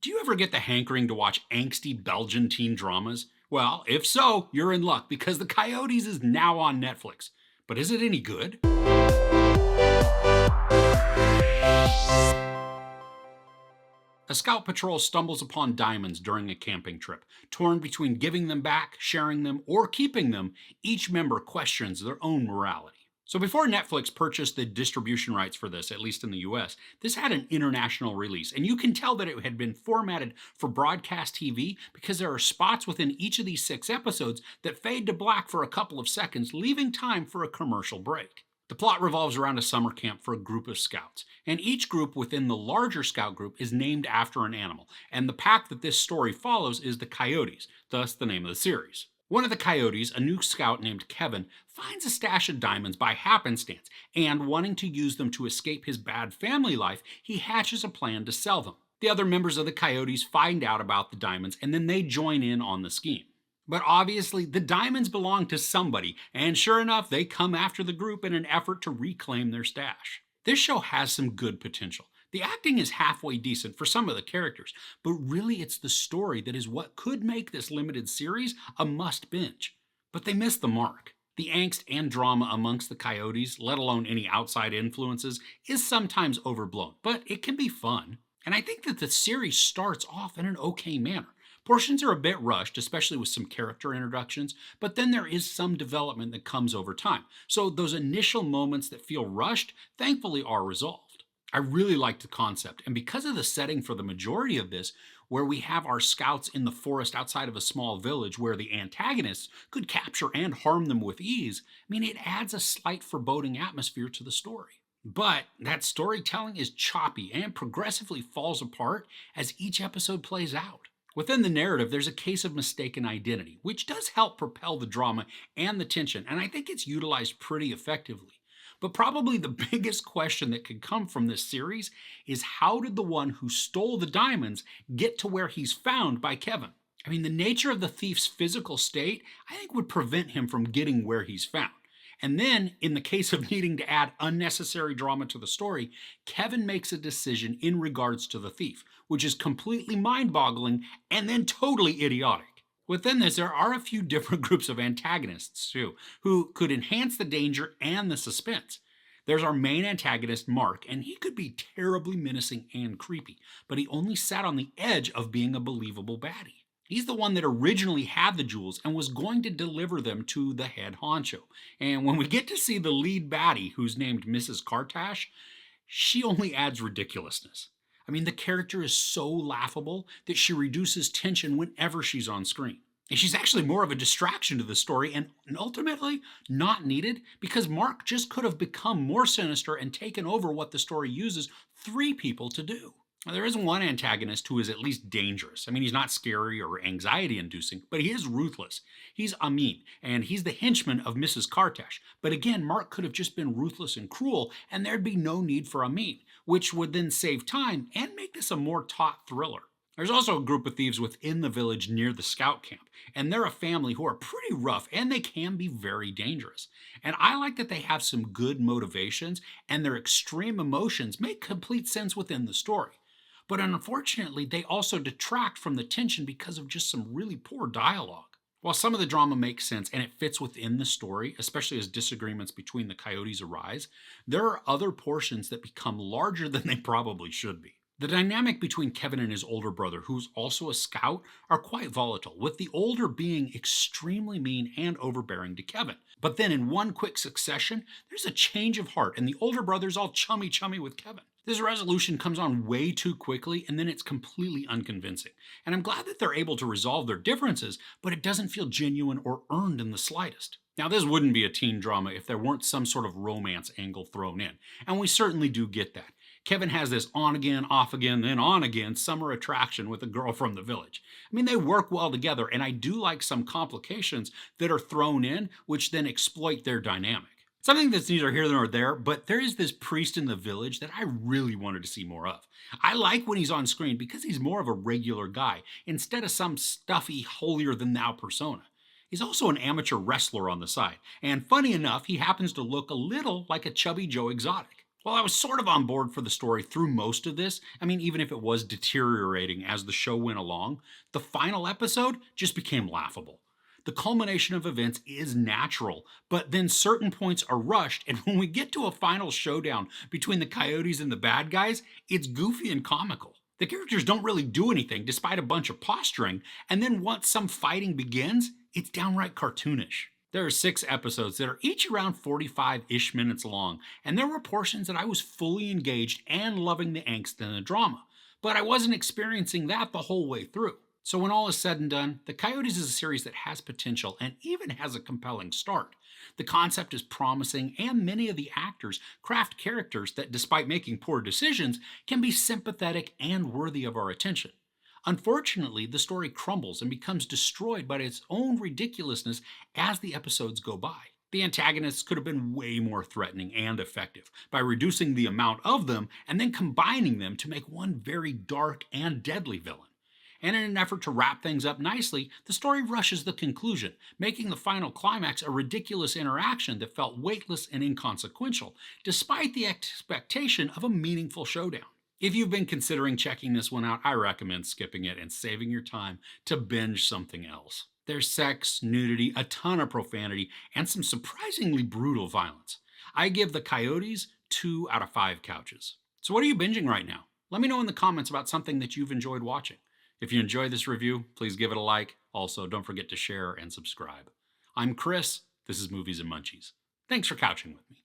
Do you ever get the hankering to watch angsty Belgian teen dramas? Well, if so, you're in luck because The Coyotes is now on Netflix. But is it any good? A scout patrol stumbles upon diamonds during a camping trip. Torn between giving them back, sharing them, or keeping them, each member questions their own morality. So before Netflix purchased the distribution rights for this, at least in the US, this had an international release. And you can tell that it had been formatted for broadcast TV because there are spots within each of these 6 episodes that fade to black for a couple of seconds, leaving time for a commercial break. The plot revolves around a summer camp for a group of scouts, and each group within the larger scout group is named after an animal, and the pack that this story follows is the Coyotes, thus the name of the series. One of the Coyotes, a new scout named Kevin, finds a stash of diamonds by happenstance, and wanting to use them to escape his bad family life, he hatches a plan to sell them. The other members of the Coyotes find out about the diamonds, and then they join in on the scheme. But obviously, the diamonds belong to somebody, and sure enough, they come after the group in an effort to reclaim their stash. This show has some good potential. The acting is halfway decent for some of the characters, but really it's the story that is what could make this limited series a must binge. But they missed the mark. The angst and drama amongst the Coyotes, let alone any outside influences, is sometimes overblown, but it can be fun. And I think that the series starts off in an okay manner. Portions are a bit rushed, especially with some character introductions, but then there is some development that comes over time. So those initial moments that feel rushed, thankfully are resolved. I really liked the concept, and because of the setting for the majority of this, where we have our scouts in the forest outside of a small village where the antagonists could capture and harm them with ease, it adds a slight foreboding atmosphere to the story. But that storytelling is choppy and progressively falls apart as each episode plays out. Within the narrative, there's a case of mistaken identity, which does help propel the drama and the tension, and I think it's utilized pretty effectively. But probably the biggest question that could come from this series is how did the one who stole the diamonds get to where he's found by Kevin? The nature of the thief's physical state, I think, would prevent him from getting where he's found. And then, in the case of needing to add unnecessary drama to the story, Kevin makes a decision in regards to the thief, which is completely mind-boggling and then totally idiotic. Within this, there are a few different groups of antagonists, too, who could enhance the danger and the suspense. There's our main antagonist, Mark, and he could be terribly menacing and creepy, but he only sat on the edge of being a believable baddie. He's the one that originally had the jewels and was going to deliver them to the head honcho. And when we get to see the lead baddie, who's named Mrs. Kartash, she only adds ridiculousness. The character is so laughable that she reduces tension whenever she's on screen. And she's actually more of a distraction to the story and ultimately not needed because Mark just could have become more sinister and taken over what the story uses 3 people to do. Now, there is one antagonist who is at least dangerous. He's not scary or anxiety-inducing, but he is ruthless. He's Amin, and he's the henchman of Mrs. Kartash. But again, Mark could have just been ruthless and cruel, and there'd be no need for Amin, which would then save time and make this a more taut thriller. There's also a group of thieves within the village near the scout camp, and they're a family who are pretty rough, and they can be very dangerous. And I like that they have some good motivations, and their extreme emotions make complete sense within the story. But unfortunately, they also detract from the tension because of just some really poor dialogue. While some of the drama makes sense and it fits within the story, especially as disagreements between the Coyotes arise, there are other portions that become larger than they probably should be. The dynamic between Kevin and his older brother, who's also a scout, are quite volatile, with the older being extremely mean and overbearing to Kevin. But then in one quick succession, there's a change of heart and the older brother's all chummy with Kevin. This resolution comes on way too quickly and then it's completely unconvincing. And I'm glad that they're able to resolve their differences, but it doesn't feel genuine or earned in the slightest. Now, this wouldn't be a teen drama if there weren't some sort of romance angle thrown in, and we certainly do get that. Kevin has this on again, off again, then on again summer attraction with a girl from the village. They work well together, and I do like some complications that are thrown in, which then exploit their dynamic. Something that's neither here nor there, but there is this priest in the village that I really wanted to see more of. I like when he's on screen because he's more of a regular guy, instead of some stuffy, holier-than-thou persona. He's also an amateur wrestler on the side, and funny enough, he happens to look a little like a chubby Joe Exotic. While I was sort of on board for the story through most of this, I mean, even if it was deteriorating as the show went along, the final episode just became laughable. The culmination of events is natural, but then certain points are rushed, and when we get to a final showdown between the Coyotes and the bad guys, it's goofy and comical. The characters don't really do anything despite a bunch of posturing, and then once some fighting begins, it's downright cartoonish. There are 6 episodes that are each around 45 ish minutes long, and there were portions that I was fully engaged and loving the angst and the drama, but I wasn't experiencing that the whole way through. So, when all is said and done, The Coyotes is a series that has potential and even has a compelling start. The concept is promising, and many of the actors craft characters that, despite making poor decisions, can be sympathetic and worthy of our attention. Unfortunately, the story crumbles and becomes destroyed by its own ridiculousness as the episodes go by. The antagonists could have been way more threatening and effective by reducing the amount of them and then combining them to make one very dark and deadly villain. And in an effort to wrap things up nicely, the story rushes the conclusion, making the final climax a ridiculous interaction that felt weightless and inconsequential, despite the expectation of a meaningful showdown. If you've been considering checking this one out, I recommend skipping it and saving your time to binge something else. There's sex, nudity, a ton of profanity, and some surprisingly brutal violence. I give The Coyotes 2 out of 5 couches. So, what are you binging right now? Let me know in the comments about something that you've enjoyed watching. If you enjoyed this review, please give it a like. Also, don't forget to share and subscribe. I'm Chris. This is Movies and Munchies. Thanks for couching with me.